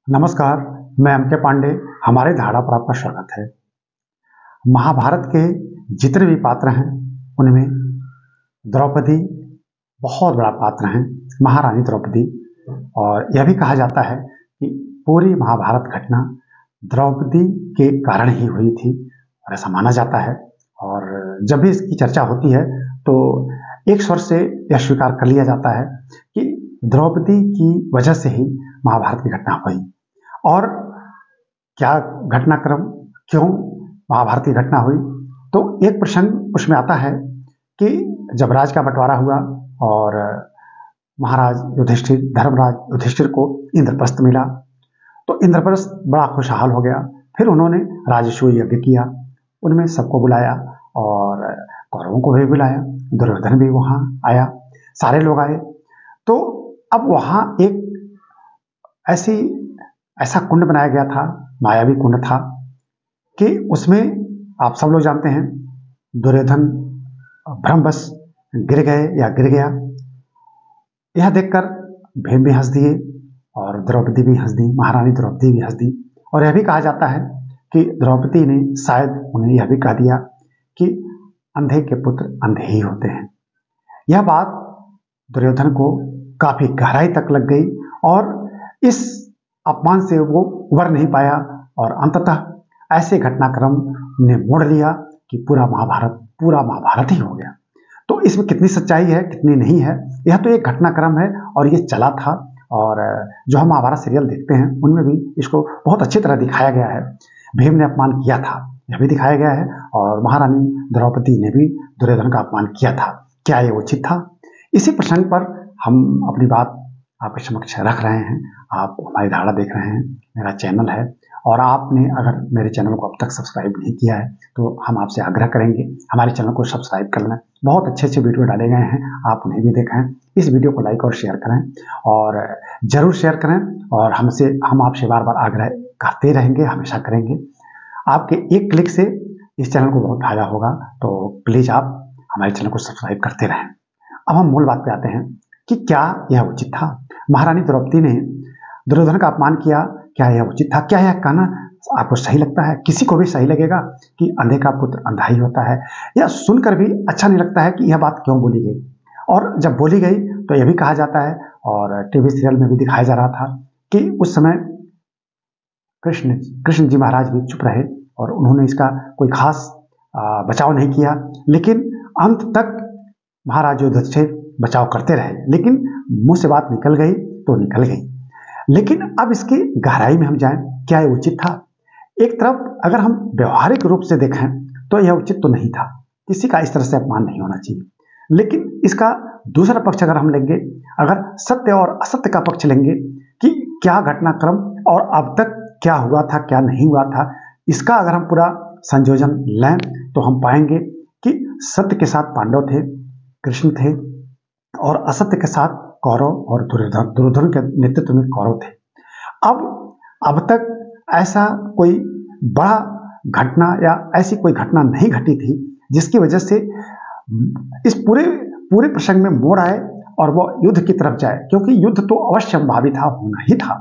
नमस्कार। मैं एम.के. पांडे। हमारे धारा पर आपका स्वागत है। महाभारत के जितने भी पात्र हैं उनमें द्रौपदी बहुत बड़ा पात्र हैं, महारानी द्रौपदी। और यह भी कहा जाता है कि पूरी महाभारत घटना द्रौपदी के कारण ही हुई थी, और ऐसा माना जाता है। और जब भी इसकी चर्चा होती है तो एक स्वर से यह स्वीकार कर लिया जाता है कि द्रौपदी की वजह से ही महाभारत की घटना हुई। और क्या घटनाक्रम, क्यों महाभारत की घटना हुई, तो एक प्रसंग उसमें आता है कि जब राज का बंटवारा हुआ और महाराज युधिष्ठिर, धर्मराज युधिष्ठिर को इंद्रप्रस्थ मिला, तो इंद्रप्रस्थ बड़ा खुशहाल हो गया। फिर उन्होंने राजसूय यज्ञ किया, उनमें सबको बुलाया और कौरवों को भी बुलाया, दुर्योधन भी वहां आया, सारे लोग आए। तो अब वहां एक ऐसा कुंड बनाया गया था, मायावी कुंड था, कि उसमें आप सब लोग जानते हैं दुर्योधन भ्रमवश गिर गए या गिर गया। यह देखकर भीम भी हंस दिए और द्रौपदी भी हंस दी, महारानी द्रौपदी भी हंस दी। और यह भी कहा जाता है कि द्रौपदी ने शायद उन्हें यह भी कह दिया कि अंधे के पुत्र अंधे ही होते हैं। यह बात दुर्योधन को काफी गहराई तक लग गई और इस अपमान से वो उबर नहीं पाया, और अंततः ऐसे घटनाक्रम ने मोड़ लिया कि पूरा महाभारत ही हो गया। तो इसमें कितनी सच्चाई है, कितनी नहीं है, यह तो एक घटनाक्रम है और ये चला था। और जो हम महाभारत सीरियल देखते हैं उनमें भी इसको बहुत अच्छी तरह दिखाया गया है। भीम ने अपमान किया था, यह भी दिखाया गया है, और महारानी द्रौपदी ने भी दुर्योधन का अपमान किया था। क्या ये उचित था? इसी प्रसंग पर हम अपनी बात आपके समक्ष रख रहे हैं। आप हमारी धारा देख रहे हैं, मेरा चैनल है, और आपने अगर मेरे चैनल को अब तक सब्सक्राइब नहीं किया है तो हम आपसे आग्रह करेंगे हमारे चैनल को सब्सक्राइब कर लें। बहुत अच्छे अच्छे वीडियो डाले गए हैं, आप उन्हें भी देखें। इस वीडियो को लाइक और शेयर करें, और जरूर शेयर करें। और हम आपसे बार बार आग्रह करते रहेंगे, हमेशा करेंगे। आपके एक क्लिक से इस चैनल को बहुत फायदा होगा, तो प्लीज आप हमारे चैनल को सब्सक्राइब करते रहें। अब हम मूल बात पे आते हैं कि क्या यह उचित था? महारानी द्रौपदी ने दुर्योधन का अपमान किया, क्या यह उचित था? क्या यह कहना आपको सही लगता है? किसी को भी सही लगेगा कि अंधे का पुत्र अंधा ही होता है? या सुनकर भी अच्छा नहीं लगता है कि यह बात क्यों बोली गई? और जब बोली गई तो यह भी कहा जाता है, और टीवी सीरियल में भी दिखाया जा रहा था, कि उस समय कृष्ण जी महाराज भी चुप रहे और उन्होंने इसका कोई खास बचाव नहीं किया। लेकिन अंत तक महाराज युधिष्ठिर बचाव करते रहे, लेकिन मुंह से बात निकल गई तो निकल गई। लेकिन अब इसकी गहराई में हम जाएं, क्या यह उचित था? एक तरफ अगर हम व्यवहारिक रूप से देखें तो यह उचित तो नहीं था, किसी का इस तरह से अपमान नहीं होना चाहिए। लेकिन इसका दूसरा पक्ष अगर हम लेंगे, अगर सत्य और असत्य का पक्ष लेंगे कि क्या घटनाक्रम और अब तक क्या हुआ था, क्या नहीं हुआ था, इसका अगर हम पूरा संयोजन लें तो हम पाएंगे कि सत्य के साथ पांडव थे, कृष्ण थे, और असत्य के साथ कौरव और दुर्योधन के नेतृत्व में कौरव थे। अब तक ऐसा कोई बड़ा घटना या ऐसी कोई घटना नहीं घटी थी जिसकी वजह से इस पूरे प्रसंग में मोड़ आए और वो युद्ध की तरफ जाए, क्योंकि युद्ध तो अवश्य संभावी था, होना ही था।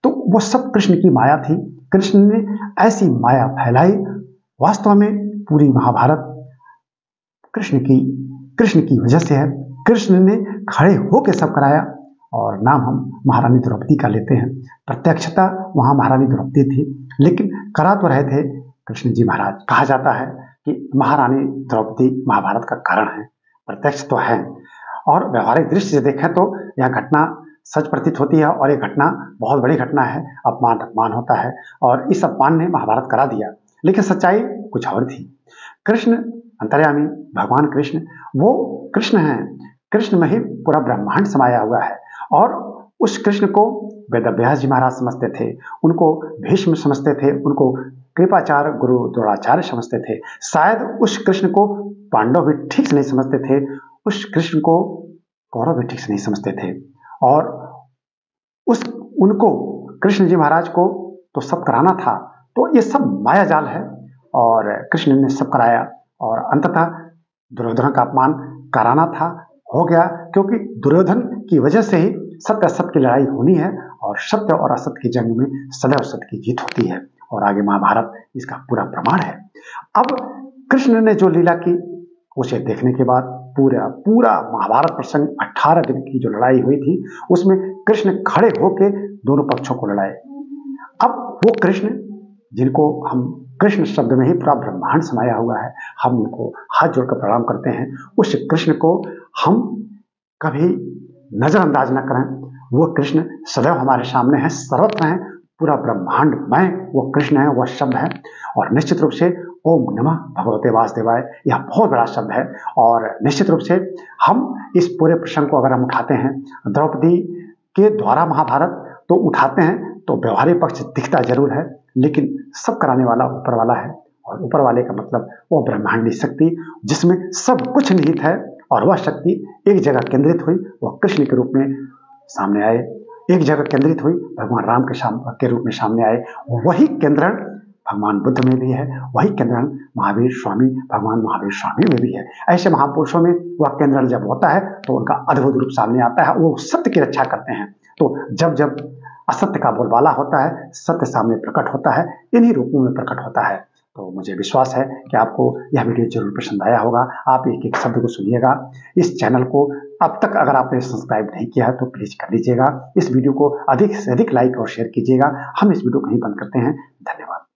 तो वो सब कृष्ण की माया थी। कृष्ण ने ऐसी माया फैलाई, वास्तव में पूरी महाभारत कृष्ण की वजह से है। कृष्ण ने खड़े होकर सब कराया, और नाम हम महारानी द्रौपदी का लेते हैं। प्रत्यक्षता वहां महारानी द्रौपदी थी, लेकिन करा तो रहे थे कृष्ण जी महाराज। कहा जाता है कि महारानी द्रौपदी महाभारत का कारण है, प्रत्यक्ष तो है। और व्यवहारिक दृष्टि से देखें तो यह घटना सच प्रतीत होती है, और यह घटना बहुत बड़ी घटना है। अपमान होता है, और इस अपमान ने महाभारत करा दिया। लेकिन सच्चाई कुछ और थी। कृष्ण अंतर्यामी, भगवान कृष्ण वो कृष्ण हैं। कृष्ण में ही पूरा ब्रह्मांड समाया हुआ है, और उस कृष्ण को वेदव्यास जी महाराज समझते थे, उनको भीष्म समझते थे, उनको कृपाचार्य गुरु द्रोणाचार्य समझते थे। शायद उस कृष्ण को पांडव भी ठीक से नहीं समझते थे, उस कृष्ण को कौरव भी ठीक से नहीं समझते थे। और उनको कृष्ण जी महाराज को तो सब कराना था। तो ये सब माया जाल है, और कृष्ण ने सब कराया, और अंततः दुर्योधन का अपमान कराना था, हो गया। क्योंकि दुर्योधन की वजह से ही सत्य असत्य की लड़ाई होनी है और सत्य और असत्य की जंग में सदैव सत्य की जीत होती है और आगे महाभारत इसका पूरा प्रमाण है। अब कृष्ण ने जो लीला की उसे देखने के बाद पूरा महाभारत प्रसंग 18 दिन की जो लड़ाई हुई थी उसमें कृष्ण खड़े होकर दोनों पक्षों को लड़ाए। अब वो कृष्ण जिनको हम कृष्ण शब्द में ही पूरा ब्रह्मांड समाया हुआ है, हम उनको हाथ जोड़कर प्रणाम करते हैं। उस कृष्ण को हम कभी नजरअंदाज न करें। वो कृष्ण सदैव हमारे सामने है, सर्वत्र है, पूरा ब्रह्मांड में वो कृष्ण है, वह शब्द है। और निश्चित रूप से ओम नमः भगवते वासुदेवाय यह बहुत बड़ा शब्द है और निश्चित रूप से हम इस पूरे प्रसंग को अगर हम उठाते हैं द्रौपदी के द्वारा महाभारत तो उठाते हैं तो व्यवहारिक पक्ष दिखता जरूर है, लेकिन सब कराने वाला ऊपर वाला है और ऊपर वाले का मतलब वो ब्रह्मांडी शक्ति जिसमें सब कुछ निहित है और वह शक्ति एक जगह केंद्रित हुई, वह कृष्ण के रूप में सामने आए। एक जगह केंद्रित हुई, भगवान राम के रूप में सामने आए। वही केंद्रण भगवान बुद्ध में भी है, वही केंद्रण भगवान महावीर स्वामी में भी है। ऐसे महापुरुषों में वह केंद्रण जब होता है तो उनका अद्भुत रूप सामने आता है, वो सत्य की रक्षा करते हैं। तो जब जब असत्य का बोलबाला होता है, सत्य सामने प्रकट होता है, इन्हीं रूपों में प्रकट होता है। तो मुझे विश्वास है कि आपको यह वीडियो जरूर पसंद आया होगा। आप एक एक शब्द को सुनिएगा। इस चैनल को अब तक अगर आपने सब्सक्राइब नहीं किया है तो प्लीज कर लीजिएगा। इस वीडियो को अधिक से अधिक लाइक और शेयर कीजिएगा। हम इस वीडियो को ही बंद करते हैं। धन्यवाद।